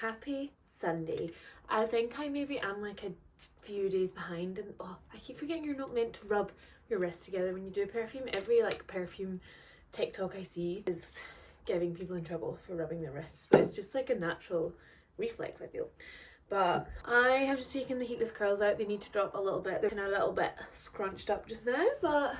happy Sunday. I think I maybe am like a few days behind, and I keep forgetting you're not meant to rub your wrists together when you do perfume. Every like perfume TikTok I see is giving people in trouble for rubbing their wrists, but it's just like a natural reflex, I feel. But I have just taken the heatless curls out. They need to drop a little bit. They're kind of a little bit scrunched up just now, but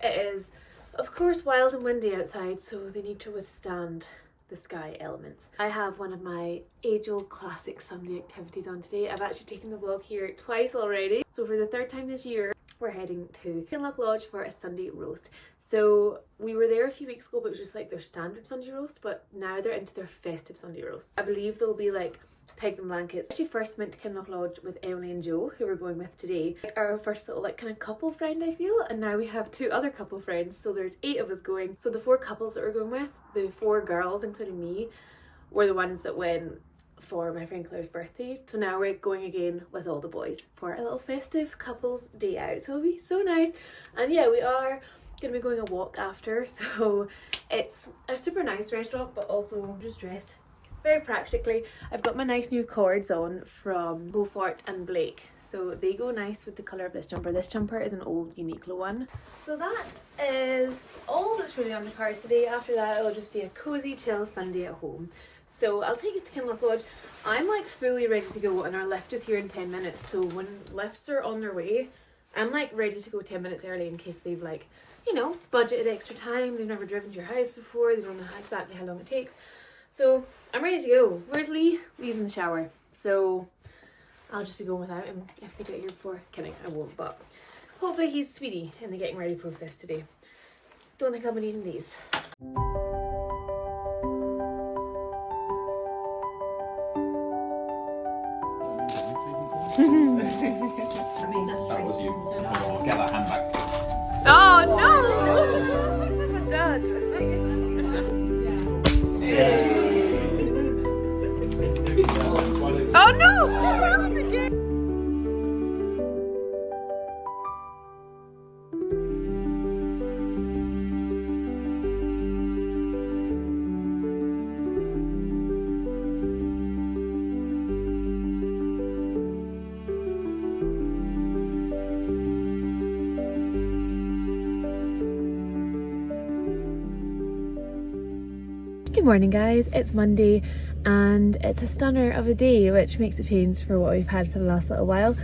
it is of course wild and windy outside, so they need to withstand the sky elements. I have one of my age-old classic Sunday activities on today. I've actually taken the vlog here twice already. So for the third time this year, we're heading to Kinloch Lodge for a Sunday roast. So we were there a few weeks ago, but it was just like their standard Sunday roast, but now they're into their festive Sunday roasts. I believe there'll be like pigs and blankets. I actually first went to Kinloch Lodge with Emily and Joe, who we're going with today. Like our first little like kind of couple friend, I feel, and now we have 2 other couple friends, so there's 8 of us going. So the 4 couples that we're going with, the 4 girls including me, were the ones that went for my friend Claire's birthday. So now we're going again with all the boys for a little festive couples day out, so it'll be so nice. And yeah, we are gonna be going a walk after, so it's a super nice restaurant, but also I'm just dressed very practically. I've got my nice new cords on from Beaufort and Blake, so they go nice with the colour of this jumper. This jumper is an old Uniqlo one. So that is all that's really on the cards today. After that, it'll just be a cosy chill Sunday at home. So I'll take us to Kinloch Lodge. I'm like fully ready to go, and our lift is here in 10 minutes, so when lifts are on their way, I'm like ready to go 10 minutes early in case they've like, you know, budgeted extra time, they've never driven to your house before, they don't know exactly how long it takes. So I'm ready to go. Where's Lee? Lee's in the shower. So I'll just be going without him if they get here before. Kidding, I won't, but hopefully he's speedy in the getting ready process today. Don't think I'll be needing these. That was you. Oh, get that hand back. Oh no! What's my dad? Oh no! That was again. Good morning guys, it's Monday and it's a stunner of a day, which makes a change for what we've had for the last little while.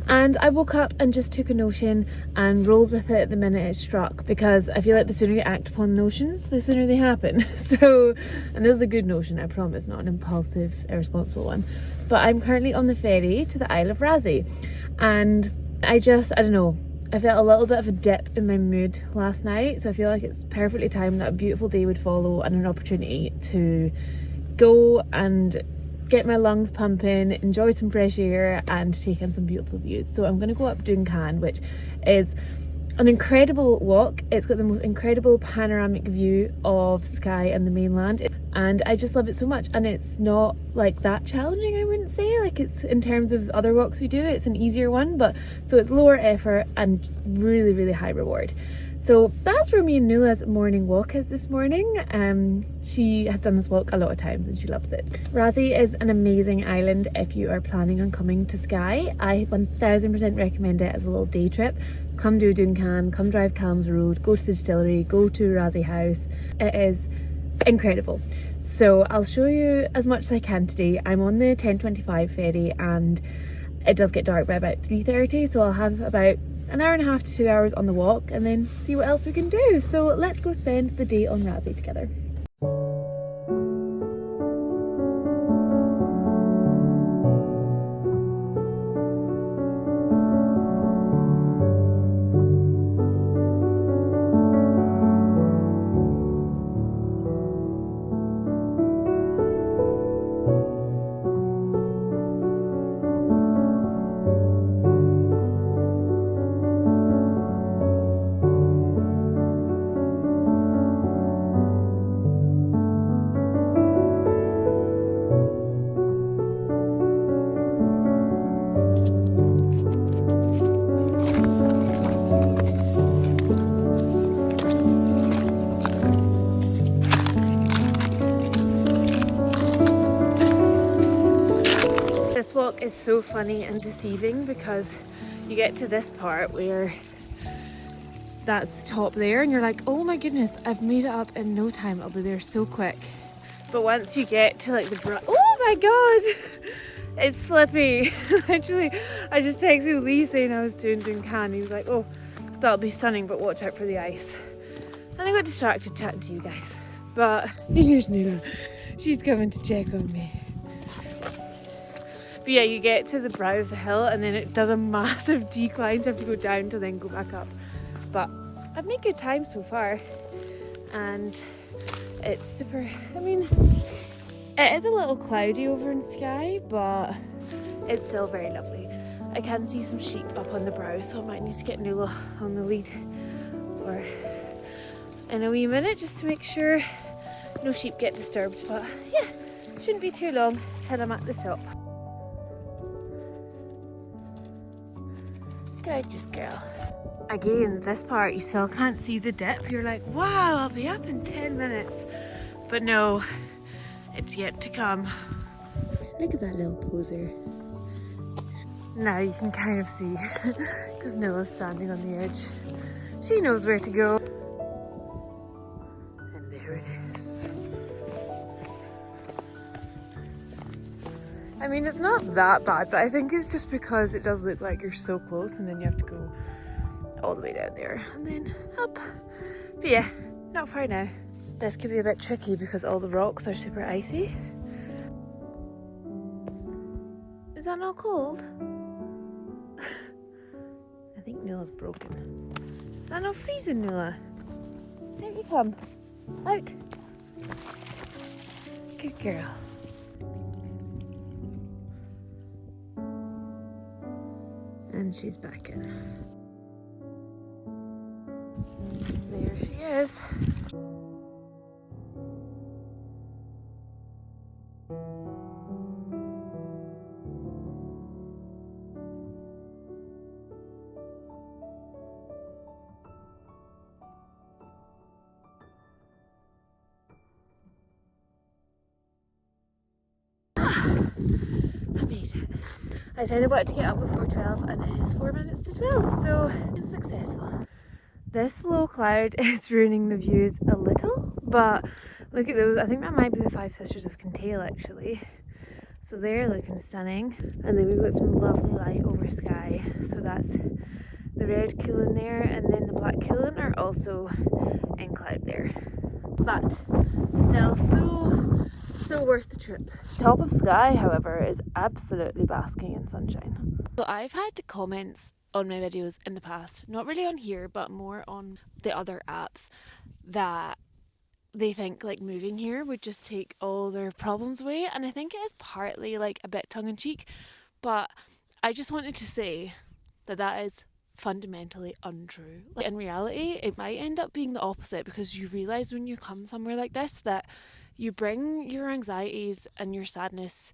And I woke up and just took a notion and rolled with it the minute it struck, because I feel like the sooner you act upon notions, the sooner they happen. So, and this is a good notion, I promise, not an impulsive, irresponsible one. But I'm currently on the ferry to the Isle of Raasay, and I don't know, I felt a little bit of a dip in my mood last night, so I feel like it's perfectly timed that a beautiful day would follow and an opportunity to go and get my lungs pumping, enjoy some fresh air and take in some beautiful views. So I'm going to go up Dun Caan, which is an incredible walk. It's got the most incredible panoramic view of Skye and the mainland, and I just love it so much. And it's not like that challenging, I wouldn't say, like it's in terms of other walks we do, it's an easier one, but so it's lower effort and really, really high reward. So that's where me and Nula's morning walk is this morning. She has done this walk a lot of times and she loves it. Raasay is an amazing island if you are planning on coming to Skye. I 1000% recommend it as a little day trip. Come do Dun Caan, come drive Calms Road, go to the distillery, go to Raasay House. It is incredible. So I'll show you as much as I can today. I'm on the 10:25 ferry and it does get dark by about 3:30, so I'll have about an hour and a half to 2 hours on the walk and then see what else we can do. So let's go spend the day on Raasay together. walk is so funny and deceiving because you get to this part where that's the top there and you're like, oh my goodness, I've made it up in no time, I'll be there so quick. But once you get to like the oh my god, it's slippy. Literally, I just texted Lee saying I was doing Dun Caan. He was like, oh, that'll be stunning, but watch out for the ice. And I got distracted chatting to you guys. But here's Nula. She's coming to check on me. But yeah, you get to the brow of the hill and then it does a massive decline. You have to go down to then go back up. But I've made good time so far. And it's super, I mean, it is a little cloudy over in Skye, but it's still very lovely. I can see some sheep up on the brow, so I might need to get Nula on the lead or in a wee minute just to make sure no sheep get disturbed. But yeah, shouldn't be too long till I'm at the top. Gorgeous girl. Again, this part you still can't see the dip. You're like, wow, I'll be up in 10 minutes. But no, it's yet to come. Look at that little poser. Now you can kind of see because Nula's standing on the edge. She knows where to go. And there it is. I mean, it's not that bad, but I think it's just because it does look like you're so close and then you have to go all the way down there and then up. But yeah, not far now. This could be a bit tricky because all the rocks are super icy. Is that not cold? I think Nula's broken. Is that not freezing, Nula? Out you come. Out. Good girl. And she's back in. There she is. I made it. I said I wanted to get up before 12 and it is 4 minutes to 12, so I'm successful. This low cloud is ruining the views a little, but look at those. I think that might be the Five Sisters of Kintail actually. So they're looking stunning. And then we've got some lovely light over Skye. So that's the red cooling there, and then the black cooling are also in cloud there. But still so worth the trip. Top of Skye, however, is absolutely basking in sunshine. So I've had comments on my videos in the past, not really on here, but more on the other apps, that they think like moving here would just take all their problems away. And I think it is partly like a bit tongue-in-cheek, but I just wanted to say that that is fundamentally untrue. Like, in reality, it might end up being the opposite, because you realise when you come somewhere like this that you bring your anxieties and your sadness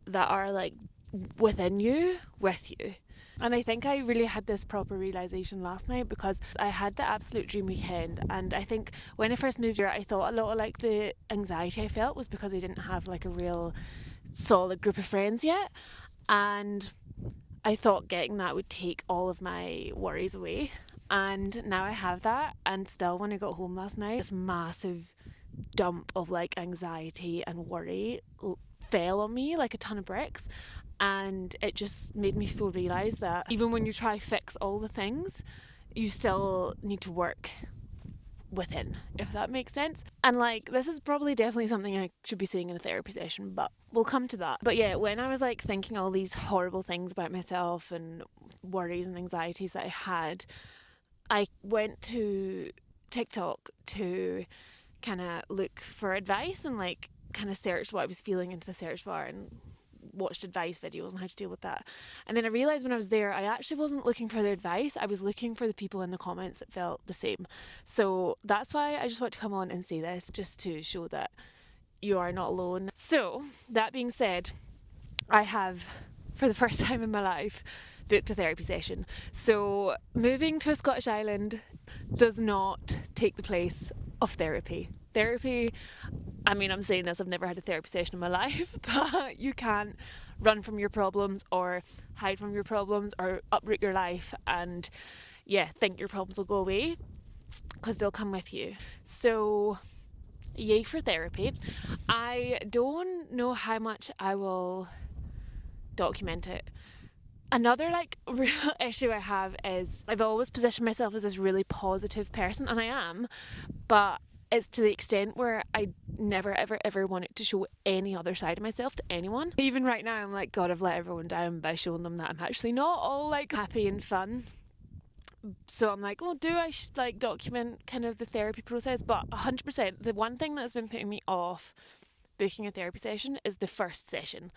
that are like within you with you. And I think I really had this proper realisation last night, because I had the absolute dream weekend, and I think when I first moved here I thought a lot of like the anxiety I felt was because I didn't have like a real solid group of friends yet, and I thought getting that would take all of my worries away. And now I have that, and still when I got home last night, this massive dump of like anxiety and worry fell on me like a ton of bricks. And it just made me so realise that even when you try fix all the things, you still need to work within, if that makes sense. And like, this is probably definitely something I should be saying in a therapy session, but we'll come to that. But yeah, when I was like thinking all these horrible things about myself and worries and anxieties that I had, I went to TikTok to kind of look for advice and like kind of searched what I was feeling into the search bar and watched advice videos on how to deal with that. And then I realised when I was there, I actually wasn't looking for their advice, I was looking for the people in the comments that felt the same. So that's why I just want to come on and say this, just to show that you are not alone. So that being said, I have, for the first time in my life, booked a therapy session. So moving to a Scottish island does not take the place of therapy. therapy, I mean, I'm saying this, I've never had a therapy session in my life, but you can't run from your problems or hide from your problems or uproot your life and think your problems will go away, because they'll come with you. So yay for therapy. I don't know how much I will document it. Another real issue I have is I've always positioned myself as this really positive person, and I am, but it's to the extent where I never ever wanted to show any other side of myself to anyone. Even right now I'm like, God, I've let everyone down by showing them that I'm actually not all happy and fun. So I'm like, well, do I document kind of the therapy process? But 100%, the one thing that has been putting me off booking a therapy session is the first session.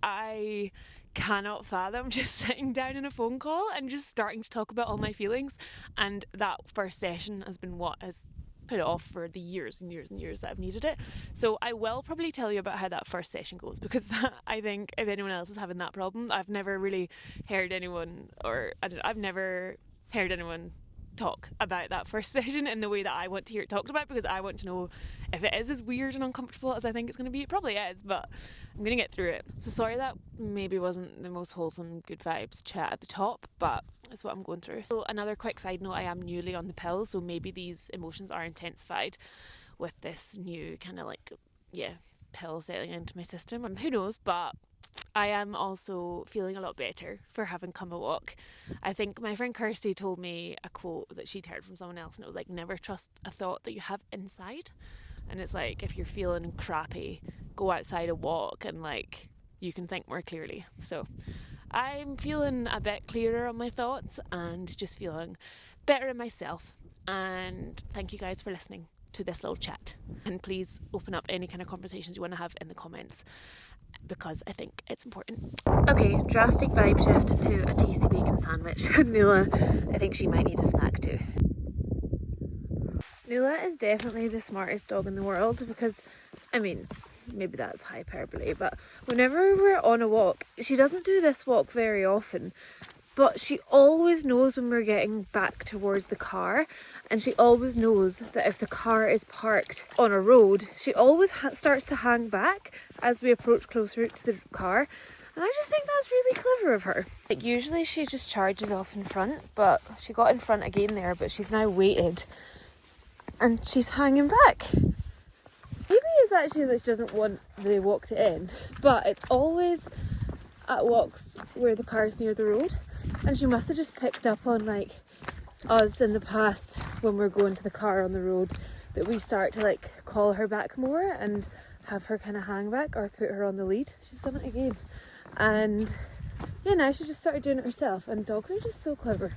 I cannot fathom just sitting down in a phone call and just starting to talk about all my feelings, and that first session has been what has put it off for the years and years and years that I've needed it. So I will probably tell you about how that first session goes, because I think if anyone else is having that problem, I've never really heard anyone, or I've never heard anyone talk about that first session in the way that I want to hear it talked about, because I want to know if it is as weird and uncomfortable as I think it's going to be. It probably is, but I'm going to get through it. So sorry that maybe wasn't the most wholesome good vibes chat at the top, but it's what I'm going through. So another quick side note, I am newly on the pill, so maybe these emotions are intensified with this new kind of pill settling into my system, and who knows, but I am also feeling a lot better for having come a walk. I think my friend Kirsty told me a quote that she'd heard from someone else, and it was never trust a thought that you have inside. And it's if you're feeling crappy, go outside a walk and you can think more clearly. So I'm feeling a bit clearer on my thoughts and just feeling better in myself. And thank you guys for listening to this little chat, and please open up any kind of conversations you want to have in the comments, because I think it's important. Okay, drastic vibe shift to a tasty bacon sandwich. Nuala, I think she might need a snack too. Nuala is definitely the smartest dog in the world, because, I mean, maybe that's hyperbole, but whenever we're on a walk, she doesn't do this walk very often, but she always knows when we're getting back towards the car, and she always knows that if the car is parked on a road, she always starts to hang back as we approach closer to the car, and I just think that's really clever of her. Usually she just charges off in front, but she got in front again there, but she's now waited, and she's hanging back. Maybe it's actually that she doesn't want the walk to end, but it's always at walks where the car's near the road. And she must have just picked up on us in the past when we're going to the car on the road, that we start to call her back more and have her kind of hang back or put her on the lead. She's done it again, and now she just started doing it herself. And dogs are just so clever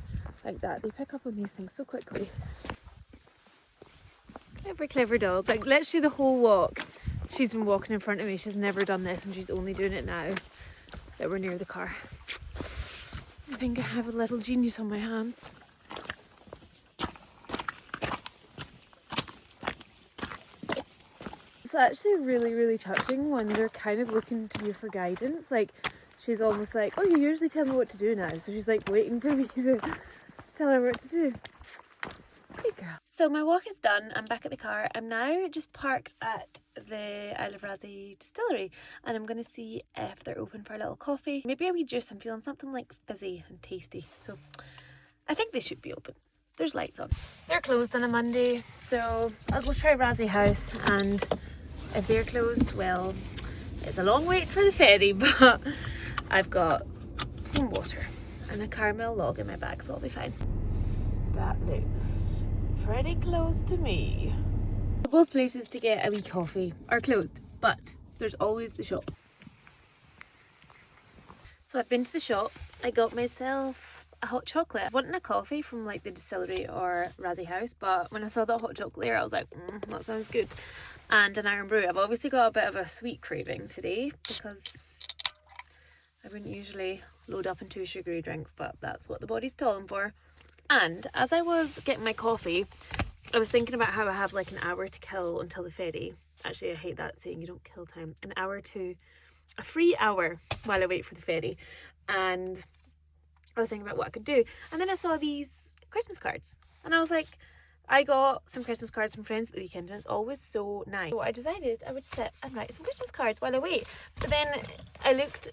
like that, they pick up on these things so quickly. Clever dog. Literally the whole walk she's been walking in front of me. She's never done this, and she's only doing it now that we're near the car. I think I have a little genius on my hands. It's actually really, really touching when they're kind of looking to you for guidance. She's almost oh, you usually tell me what to do now. So she's waiting for me to tell her what to do. Good girl. So my walk is done. I'm back at the car. I'm now just parked at the Isle of Raasay distillery, and I'm going to see if they're open for a little coffee. Maybe a wee juice. I'm feeling something fizzy and tasty. So I think they should be open. There's lights on. They're closed on a Monday, so I'll go try Raasay House, and if they're closed, well, it's a long wait for the ferry, but I've got some water and a caramel log in my bag, so I'll be fine. That looks pretty close to me. Both places to get a wee coffee are closed, but there's always the shop. So I've been to the shop. I got myself a hot chocolate. I wanted a coffee from the distillery or Raasay House, but when I saw that hot chocolate there, I was that sounds good. And an iron brew. I've obviously got a bit of a sweet craving today, because I wouldn't usually load up on 2 sugary drinks, but that's what the body's calling for. And as I was getting my coffee, I was thinking about how I have an hour to kill until the ferry. Actually, I hate that saying, you don't kill time. A free hour while I wait for the ferry. And I was thinking about what I could do. And then I saw these Christmas cards. And I was I got some Christmas cards from friends at the weekend and it's always so nice. So I decided I would sit and write some Christmas cards while I wait. But then I looked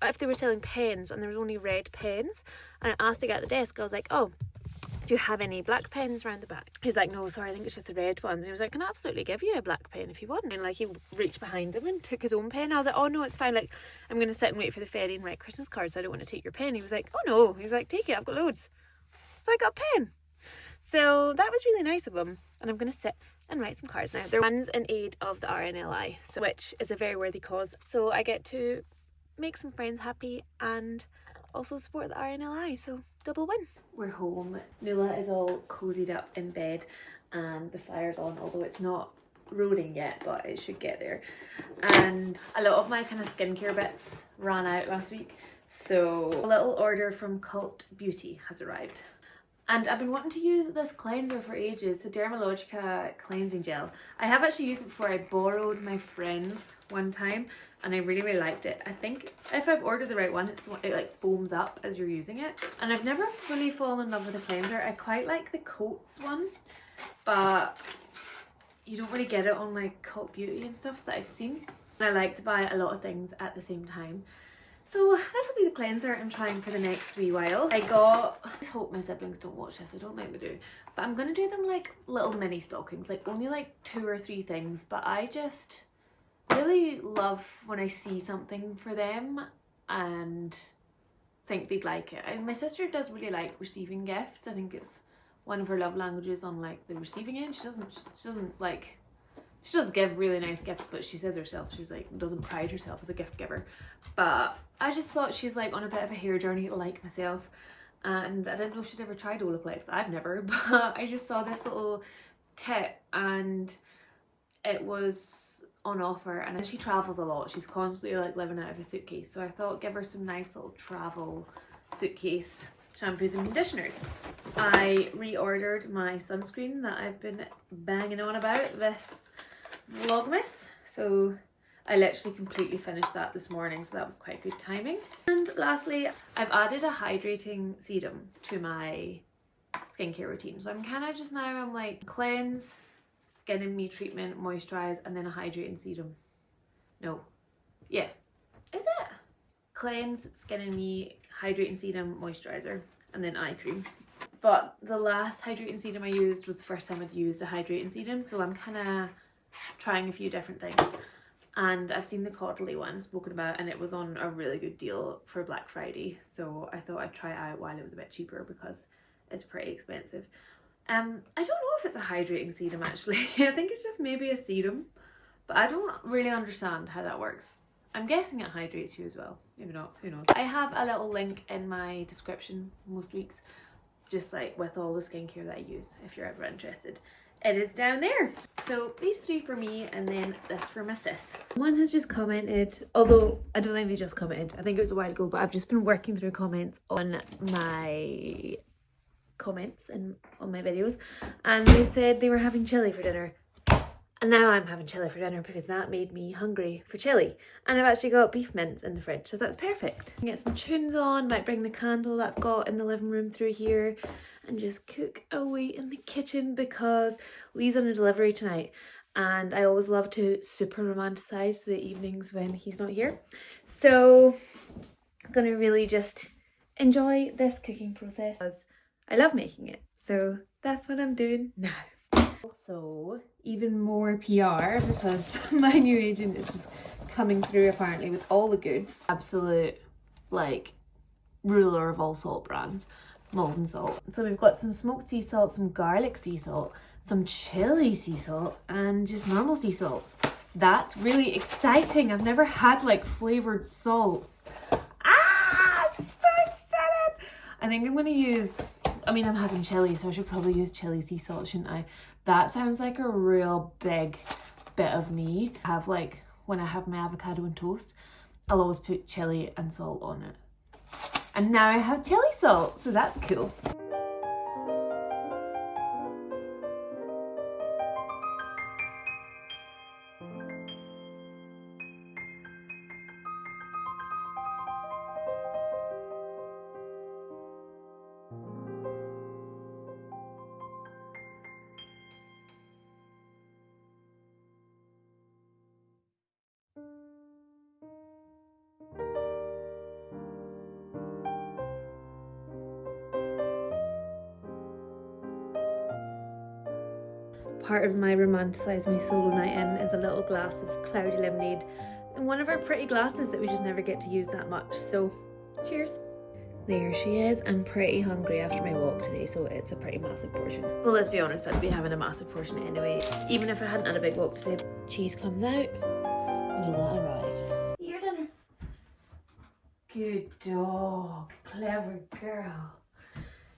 if they were selling pens and there was only red pens, and I asked a guy at the desk, I was like, oh, do you have any black pens around the back? He was like, no, sorry, I think it's just the red ones. And he was like, can I absolutely give you a black pen if you want? And like he reached behind him and took his own pen. I was like, oh no, it's fine, like I'm going to sit and wait for the ferry and write Christmas cards, so I don't want to take your pen. He was like, oh no, he was like, take it, I've got loads. So I got a pen. So that was really nice of him, and I'm going to sit and write some cards now. They're ones in aid of the RNLI, so, which is a very worthy cause. So I get to make some friends happy and also support the RNLI, so double win. We're home. Nuala is all cozied up in bed and the fire's on, although it's not roaring yet, but it should get there. And a lot of my kind of skincare bits ran out last week, so a little order from Cult Beauty has arrived. And I've been wanting to use this cleanser for ages, the Dermalogica cleansing gel. I have actually used it before. I borrowed my friend's one time and I really liked it. I think if I've ordered the right one, it like foams up as you're using it. And I've never fully fallen in love with a cleanser. I quite like the Coats one, but you don't really get it on like Cult Beauty and stuff that I've seen. And I like to buy a lot of things at the same time. So this will be the cleanser I'm trying for the next wee while. I hope my siblings don't watch this, I don't think they do, but I'm gonna do them like little mini stockings, like only like 2 or 3 things, but I just really love when I see something for them and think they'd like it. My sister does really like receiving gifts. I think it's one of her love languages on like the receiving end. She does give really nice gifts, but she says herself, she's like, doesn't pride herself as a gift giver. But I just thought she's like on a bit of a hair journey like myself, and I didn't know she'd ever tried Olaplex. I've never, but I just saw this little kit and it was on offer, and she travels a lot. She's constantly like living out of a suitcase, so I thought give her some nice little travel suitcase shampoos and conditioners. I reordered my sunscreen that I've been banging on about this Vlogmas, so I literally completely finished that this morning, so that was quite good timing. And lastly, I've added a hydrating serum to my skincare routine. So I'm kind of just now, I'm like cleanse, skin and me treatment, moisturize, and then a hydrating serum. No, yeah, is it? Cleanse, skin and me, hydrating serum, moisturizer, and then eye cream. But the last hydrating serum I used was the first time I'd used a hydrating serum, so I'm kind of trying a few different things. And I've seen the Caudalie one spoken about, and it was on a really good deal for Black Friday, so I thought I'd try it out while it was a bit cheaper because it's pretty expensive. I don't know if it's a hydrating serum actually. I think it's just maybe a serum, but I don't really understand how that works. I'm guessing it hydrates you as well, maybe not, who knows. I have a little link in my description most weeks, just like with all the skincare that I use, if you're ever interested. It is down there. So these 3 for me, and then this for my sis. One has just commented, although I don't think they just commented, I think it was a while ago, but I've just been working through comments on my comments and on my videos, and they said they were having chili for dinner. And now I'm having chili for dinner because that made me hungry for chili. And I've actually got beef mince in the fridge, so that's perfect. Get some tunes on, might bring the candle that I've got in the living room through here and just cook away in the kitchen because Lee's on a delivery tonight. And I always love to super romanticize the evenings when he's not here. So I'm gonna really just enjoy this cooking process because I love making it. So that's what I'm doing now. Also, even more PR because my new agent is just coming through apparently with all the goods. Absolute like ruler of all salt brands, Molten Salt. So we've got some smoked sea salt, some garlic sea salt, some chili sea salt, and just normal sea salt. That's really exciting. I've never had like flavored salts. I'm so excited. I think I'm gonna use, I mean, I'm having chili, so I should probably use chili sea salt, shouldn't I? That sounds like a real big bit of me. I have like, when I have my avocado and toast, I'll always put chili and salt on it. And now I have chili salt, so that's cool. Part of my romanticise my solo night in is a little glass of cloudy lemonade in one of our pretty glasses that we just never get to use that much. So cheers. There she is. I'm pretty hungry after my walk today, so it's a pretty massive portion. Well, let's be honest, I'd be having a massive portion anyway, even if I hadn't had a big walk today. Cheese comes out, Nuala arrives. Your dinner. Good dog, clever girl.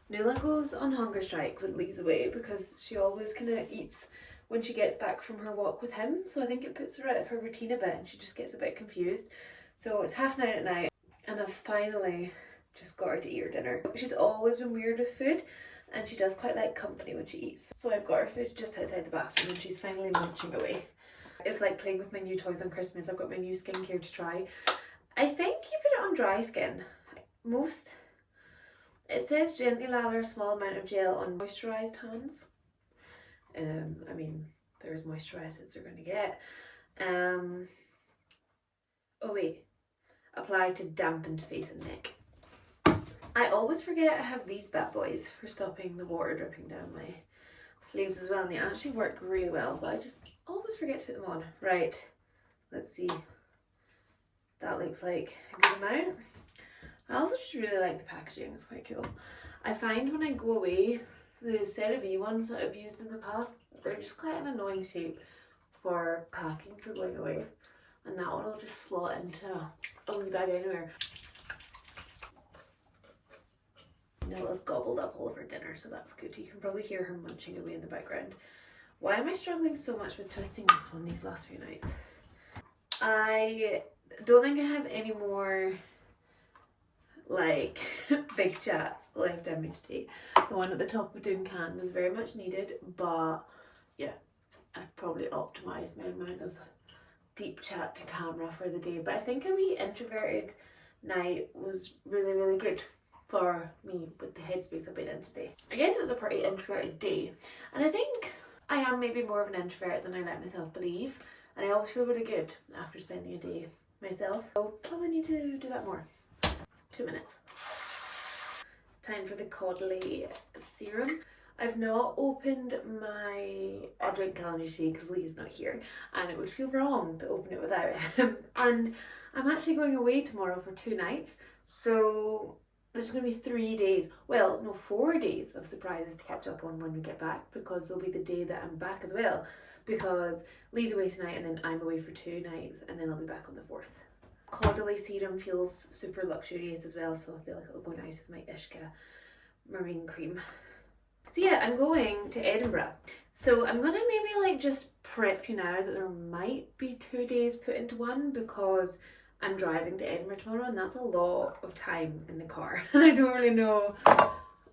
Nuala goes on hunger strike when Lee's away because she always kind of eats when she gets back from her walk with him, so I think it puts her out of her routine a bit and she just gets a bit confused. So it's 9:30 at night and I've finally just got her to eat her dinner. She's always been weird with food and she does quite like company when she eats. So I've got her food just outside the bathroom and she's finally munching away. It's like playing with my new toys on Christmas. I've got my new skincare to try. I think you put it on dry skin. It says gently lather a small amount of gel on moisturised hands. I mean, they're as moisturised as they're going to get. Oh wait, apply to dampened face and neck. I always forget I have these bad boys for stopping the water dripping down my sleeves as well, and they actually work really well, but I just always forget to put them on. Right, let's see. That looks like a good amount. I also just really like the packaging, it's quite cool. I find when I go away, the CeraVe ones that I've used in the past, they're just quite an annoying shape for packing for going away. And that one will just slot into a wee bag anywhere. Nuala's gobbled up all of her dinner, so that's good. You can probably hear her munching away in the background. Why am I struggling so much with twisting this one these last few nights? I don't think I have any more like big chats left in me today. The one at the top of Dun Caan was very much needed, but yeah, I've probably optimised my amount of deep chat to camera for the day. But I think a wee introverted night was really, really good for me with the headspace I've been in today. I guess it was a pretty introverted day, and I think I am maybe more of an introvert than I let myself believe, and I always feel really good after spending a day myself. So probably need to do that more. 2 minutes. Time for the Codley serum. I've not opened my advent calendar today because Lee's not here and it would feel wrong to open it without him. And I'm actually going away tomorrow for 2 nights, so there's going to be 3 days, well no, 4 days of surprises to catch up on when we get back, because there'll be the day that I'm back as well, because Lee's away tonight and then I'm away for 2 nights and then I'll be back on the 4th. Codley serum feels super luxurious as well, so I feel like it'll go nice with my Ishka marine cream. So yeah, I'm going to Edinburgh. So I'm gonna maybe like just prep you now that there might be 2 days put into one, because I'm driving to Edinburgh tomorrow and that's a lot of time in the car. And I don't really know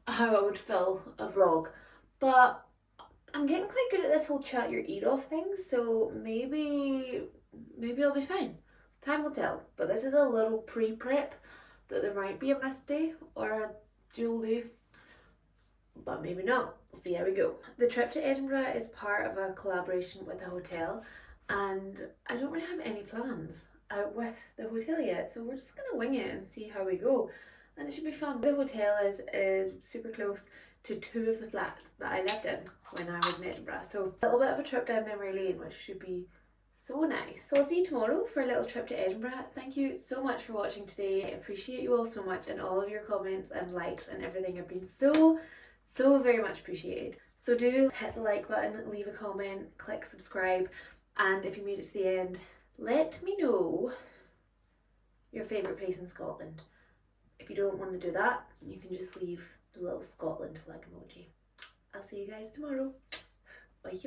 how I would fill a vlog. But I'm getting quite good at this whole chat your ear off thing, so maybe I'll be fine. Time will tell, but this is a little pre-prep that there might be a missed day or a dual day, but maybe not. We'll see how we go. The trip to Edinburgh is part of a collaboration with a hotel, and I don't really have any plans out with the hotel yet, so we're just gonna wing it and see how we go, and it should be fun. The hotel is super close to 2 of the flats that I lived in when I was in Edinburgh, so a little bit of a trip down memory lane, which should be so nice. So I'll see you tomorrow for a little trip to Edinburgh. Thank you so much for watching today. I appreciate you all so much, and all of your comments and likes and everything have been so very much appreciated. So do hit the like button, leave a comment, click subscribe, and if you made it to the end, let me know your favourite place in Scotland. If you don't want to do that, you can just leave the little Scotland flag emoji. I'll see you guys tomorrow. Bye.